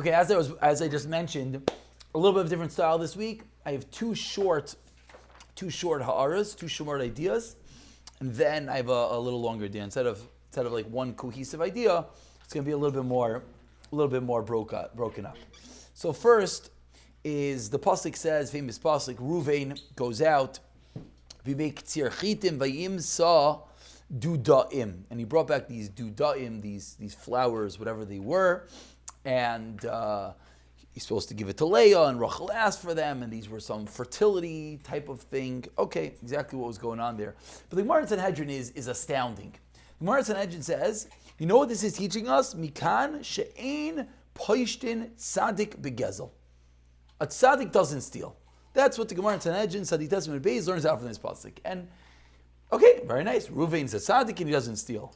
Okay, as I just mentioned, a little bit of a different style this week. I have two short ha'aras, two short ideas, and then I have a little longer idea. Instead of like one cohesive idea, it's going to be a little bit more broken up. So first is the pasuk says, famous pasuk, Ruvain goes out, v'mei ktsir chitim vayim sa dudaim, and he brought back these dudaim, these flowers, whatever they were, and he's supposed to give it to Leah, and Rachel asked for them, and these were some fertility type of thing. Okay, exactly what was going on there. But the Gemara in Sanhedrin is astounding. The Gemara in Sanhedrin says, you know what this is teaching us? Mikan she'ein poishtin tzadik begezel. A tzaddik doesn't steal. That's what the Gemara in Sanhedrin, Tzaddik Testament Beis, learns out from this pasuk. And okay, very nice. Ruvain's a tzaddik and he doesn't steal.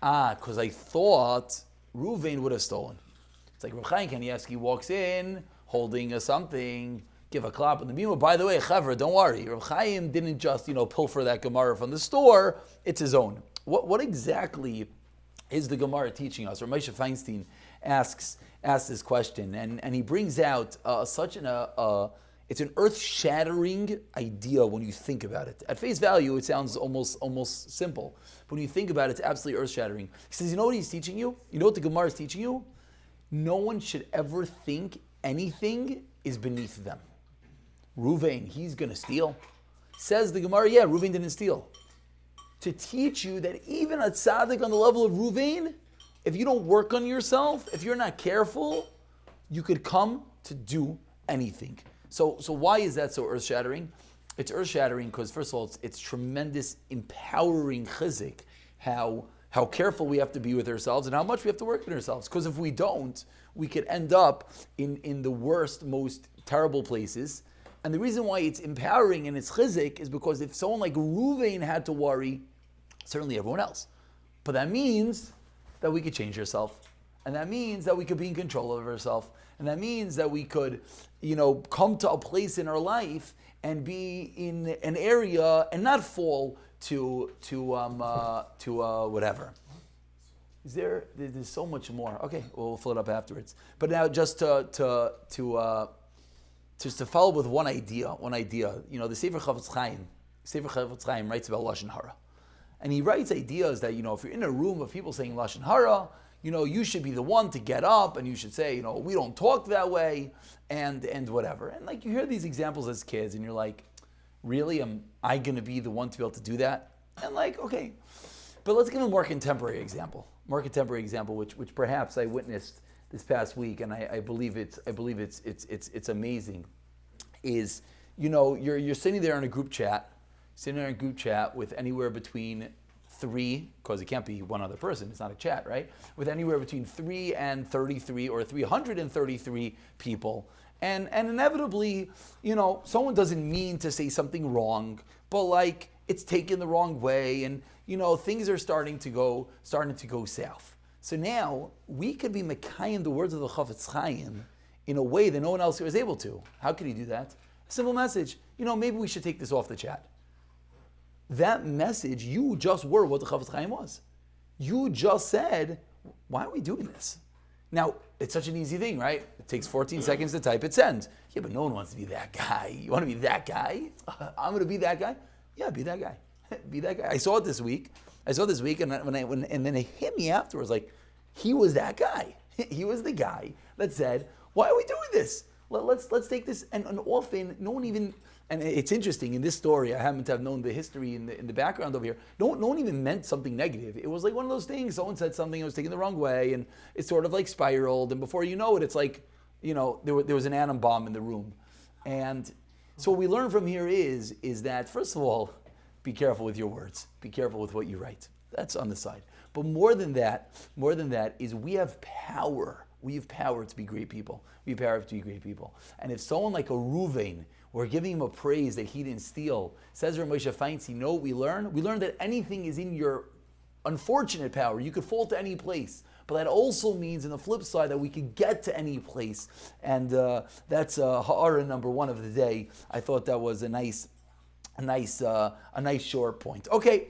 Because I thought Ruvain would have stolen. It's like Reb Chaim Kanievsky walks in holding something, give a clap on the bima. By the way, Chaver, don't worry. Reb Chaim didn't just pilfer that Gemara from the store. It's his own. What exactly is the Gemara teaching us? Or Moshe Feinstein asks this question, and he brings out it's an earth-shattering idea when you think about it. At face value, it sounds almost simple. But when you think about it, it's absolutely earth-shattering. He says, you know what he's teaching you? You know what the Gemara is teaching you? No one should ever think anything is beneath them. Ruvain, he's going to steal. Says the Gemara, yeah, Ruvain didn't steal. To teach you that even a tzaddik on the level of Ruvain, if you don't work on yourself, if you're not careful, you could come to do anything. So why is that so earth-shattering? It's earth-shattering because, first of all, it's tremendous, empowering chizik, how careful we have to be with ourselves and how much we have to work on ourselves. Because if we don't, we could end up in the worst, most terrible places. And the reason why it's empowering and it's chizik is because if someone like Ruvain had to worry, certainly everyone else. But that means that we could change ourselves. And that means that we could be in control of ourselves. And that means that we could, come to a place in our life and be in an area and not fall to whatever. There's so much more. Okay, we'll fill it up afterwards. But now just to follow with one idea. The Sefer Chavetz Chaim writes about Lashon Hara. And he writes ideas that, if you're in a room of people saying Lashon Hara, you should be the one to get up and you should say, we don't talk that way and whatever. And you hear these examples as kids and you're like, really? Am I going to be the one to be able to do that? And okay. But let's give a more contemporary example. Which perhaps I witnessed this past week, and I believe it's amazing. Is you're sitting there in a group chat, with anywhere between 3, because it can't be one other person, it's not a chat, right? With anywhere between 3 and 33 or 333 people. And inevitably, someone doesn't mean to say something wrong, but it's taken the wrong way, and things are starting to go south. So now we could be mekayim the words of the Chavetz Chaim in a way that no one else was able to. How could he do that? A simple message. Maybe we should take this off the chat. That message, you just were what the Chavetz Chaim was. You just said, why are we doing this? Now, it's such an easy thing, right? It takes 14 seconds to type, it sends. Yeah, but no one wants to be that guy. You want to be that guy? I'm going to be that guy? Yeah, be that guy. Be that guy. I saw it this week, and then it hit me afterwards, he was that guy. He was the guy that said, why are we doing this? Let's take this, and often, no one even, and it's interesting, in this story, I happen to have known the history in the background over here, no one even meant something negative. It was one of those things, someone said something, it was taken the wrong way, and it sort of spiraled, and before you know it, it's there was an atom bomb in the room. And so what we learn from here is that, first of all, be careful with your words. Be careful with what you write. That's on the side. But more than that is we have power. We have power to be great people. We have power to be great people. And if someone like a Ruvain, we're giving him a praise that he didn't steal, says Rav Moshe Feinstein, you know what we learn? We learn that anything is in your unfortunate power. You could fall to any place. But that also means, on the flip side, that we could get to any place. And that's ha'ara number 1 of the day. I thought that was a nice short point. Okay.